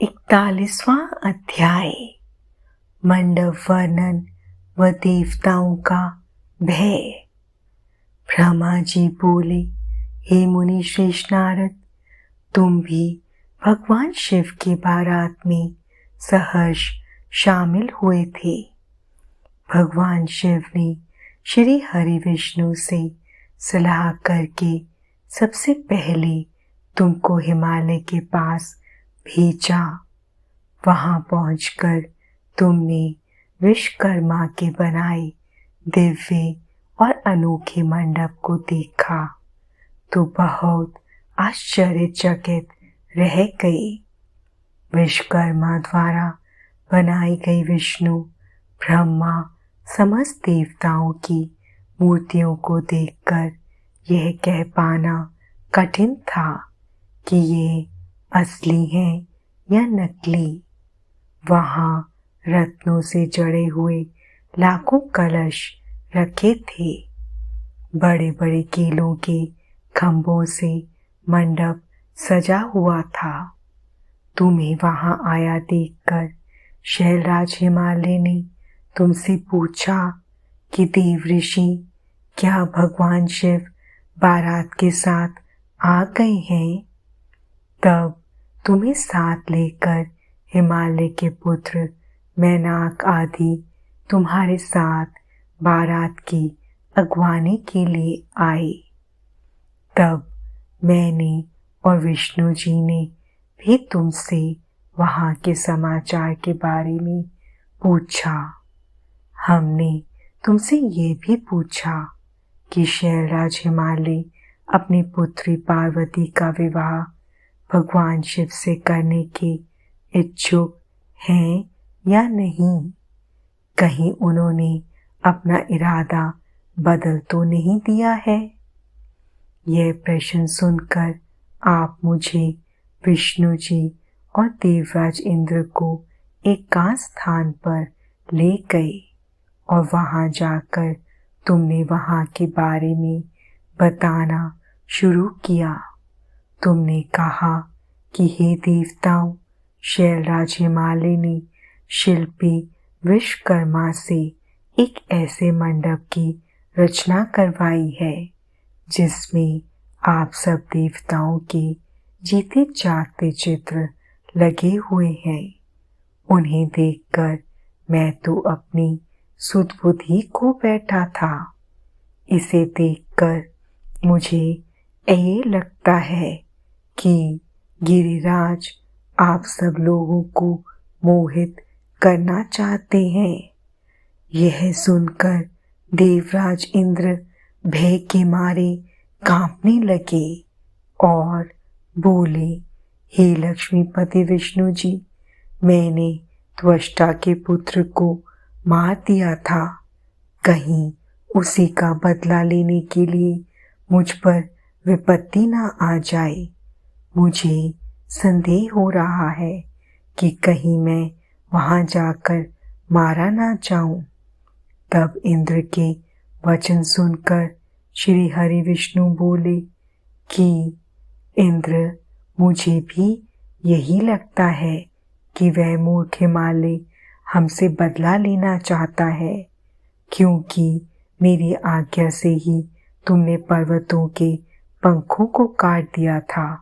41वां अध्याय। मंडप वर्णन व देवताओं का भय। ब्रह्मा जी बोले, हे मुनि श्रेष्ठ नारद, तुम भी भगवान शिव की बारात में सहर्ष शामिल हुए थे। भगवान शिव ने श्री हरि विष्णु से सलाह करके सबसे पहले तुमको हिमालय के पास भेजा। वहां पहुंचकर तुमने विश्वकर्मा के बनाए दिव्य और अनोखे मंडप को देखा तो बहुत आश्चर्यचकित रह गए। विश्वकर्मा द्वारा बनाई गई विष्णु, ब्रह्मा, समस्त देवताओं की मूर्तियों को देखकर यह कह पाना कठिन था कि ये असली हैं या नकली। वहां रत्नों से जड़े हुए लाखों कलश रखे थे। बड़े बड़े केलों के खंभों से मंडप सजा हुआ था। तुम्हें वहां आया देखकर शैलराज हिमालय ने तुमसे पूछा कि देव ऋषि, क्या भगवान शिव बारात के साथ आ गए हैं? तब तुम्हें साथ लेकर हिमालय के पुत्र मैनाक आदि तुम्हारे साथ बारात की अगवानी के लिए आए। तब मैंने और विष्णु जी ने भी तुमसे वहां के समाचार के बारे में पूछा। हमने तुमसे ये भी पूछा कि शैलराज हिमालय अपनी पुत्री पार्वती का विवाह भगवान शिव से करने के इच्छुक हैं या नहीं। कहीं उन्होंने अपना इरादा बदल तो नहीं दिया है? यह प्रश्न सुनकर आप मुझे विष्णु जी और देवराज इंद्र को एकांत स्थान पर ले गए और वहां जाकर तुमने वहां के बारे में बताना शुरू किया। तुमने कहा कि हे देवताओं, शैलराज हिमालय ने शिल्पी विश्वकर्मा से एक ऐसे मंडप की रचना करवाई है जिसमें आप सब देवताओं के जीते जागते चित्र लगे हुए हैं। उन्हें देखकर मैं तो अपनी सुध बुद्धि खो बैठा था। इसे देखकर मुझे ये लगता है कि गिरिराज आप सब लोगों को मोहित करना चाहते हैं। यह सुनकर देवराज इंद्र भय के मारे कांपने लगे और बोले, हे लक्ष्मीपति विष्णु जी, मैंने त्वष्टा के पुत्र को मार दिया था। कहीं उसी का बदला लेने के लिए मुझ पर विपत्ति न आ जाए। मुझे संदेह हो रहा है कि कहीं मैं वहां जाकर मारा ना जाऊं। तब इंद्र के वचन सुनकर श्री हरि विष्णु बोले कि इंद्र, मुझे भी यही लगता है कि वह मूर्ख हिमालय हमसे बदला लेना चाहता है, क्योंकि मेरी आज्ञा से ही तुमने पर्वतों के पंखों को काट दिया था।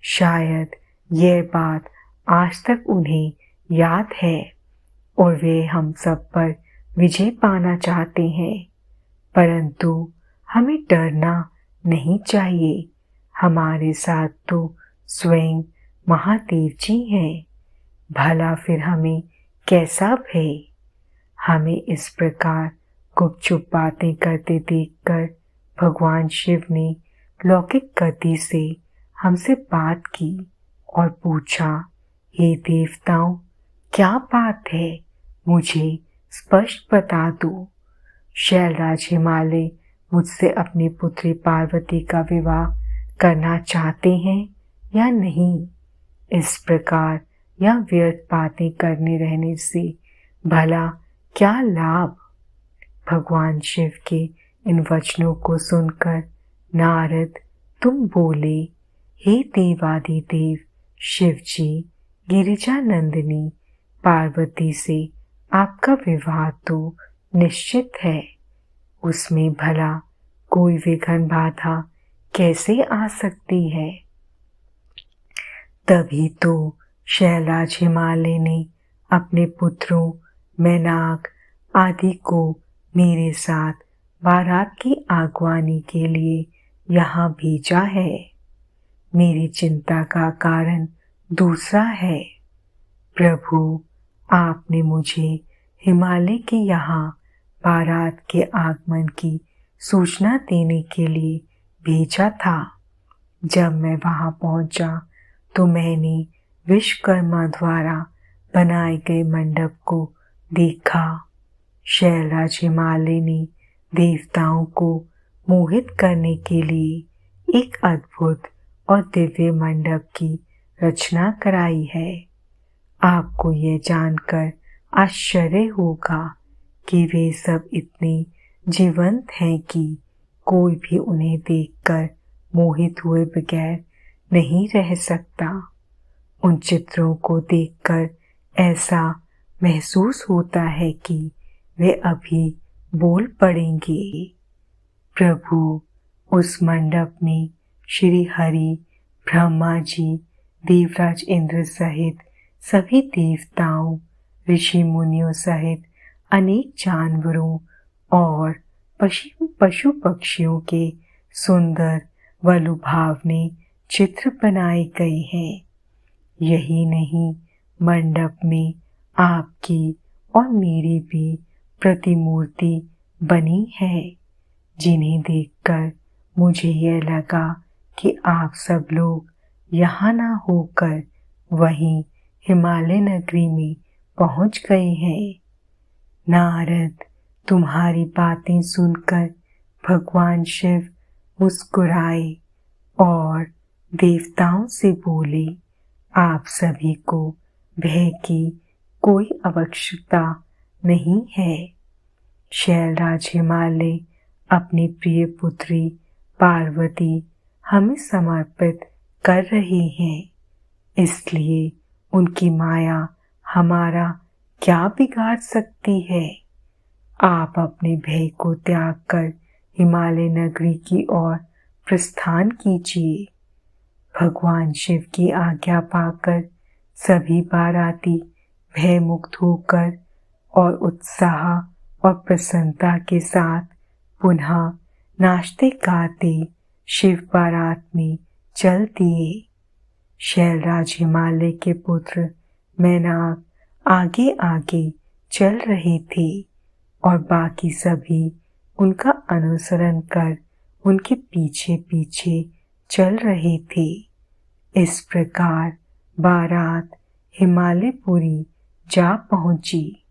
शायद यह बात आज तक उन्हें याद है और वे हम सब पर विजय पाना चाहते हैं। परंतु हमें डरना नहीं चाहिए। हमारे साथ तो स्वयं महादेव जी हैं। भला फिर हमें कैसा भय? हमें इस प्रकार गुपचुप बातें करते देखकर भगवान शिव ने लौकिक गति से हमसे बात की और पूछा, हे देवताओं, क्या बात है? मुझे स्पष्ट बता दो। शैलराज हिमालय मुझसे अपनी पुत्री पार्वती का विवाह करना चाहते हैं या नहीं? इस प्रकार या व्यर्थ बातें करने रहने से भला क्या लाभ? भगवान शिव के इन वचनों को सुनकर नारद तुम बोले, हे देवादिदेव शिव जी, गिरिजा नंदिनी पार्वती से आपका विवाह तो निश्चित है, उसमें भला कोई विघ्न बाधा कैसे आ सकती है। तभी तो शैलराज हिमालय ने अपने पुत्रों मैनाक आदि को मेरे साथ बारात की आगवानी के लिए यहाँ भेजा है। मेरी चिंता का कारण दूसरा है। प्रभु, आपने मुझे हिमालय के यहाँ बारात के आगमन की सूचना देने के लिए भेजा था। जब मैं वहाँ पहुँचा तो मैंने विश्वकर्मा द्वारा बनाए गए मंडप को देखा। शैलराज हिमालय ने देवताओं को मोहित करने के लिए एक अद्भुत और दिव्य मंडप की रचना कराई है। आपको यह जानकर आश्चर्य होगा कि वे सब इतने जीवंत हैं कि कोई भी उन्हें देखकर मोहित हुए बगैर नहीं रह सकता। उन चित्रों को देखकर ऐसा महसूस होता है कि वे अभी बोल पड़ेंगे। प्रभु, उस मंडप में श्री हरि, ब्रह्मा जी, देवराज इंद्र सहित सभी देवताओं, ऋषि मुनियों सहित अनेक जानवरों और पशु पक्षियों के सुंदर व लुभावने चित्र बनाए गए हैं। यही नहीं, मंडप में आपकी और मेरी भी प्रतिमूर्ति बनी है, जिन्हें देखकर मुझे यह लगा कि आप सब लोग यहाँ ना होकर वहीं हिमालय नगरी में पहुँच गए हैं। नारद, तुम्हारी बातें सुनकर भगवान शिव मुस्कुराए और देवताओं से बोले, आप सभी को भय की कोई आवश्यकता नहीं है। शैलराज हिमालय अपनी प्रिय पुत्री पार्वती हमें समर्पित कर रहे हैं, इसलिए उनकी माया हमारा क्या बिगाड़ सकती है। आप अपने भय को त्याग कर हिमालय नगरी की ओर प्रस्थान कीजिए। भगवान शिव की आज्ञा पाकर सभी बाराती भय मुक्त होकर और उत्साह और प्रसन्नता के साथ पुनः नाचते गाते शिव बारात में चल दिए। शैलराज हिमालय के पुत्र मैनाक आगे आगे चल रहे थे और बाकी सभी उनका अनुसरण कर उनके पीछे पीछे चल रहे थे। इस प्रकार बारात हिमालयपुरी जा पहुंची।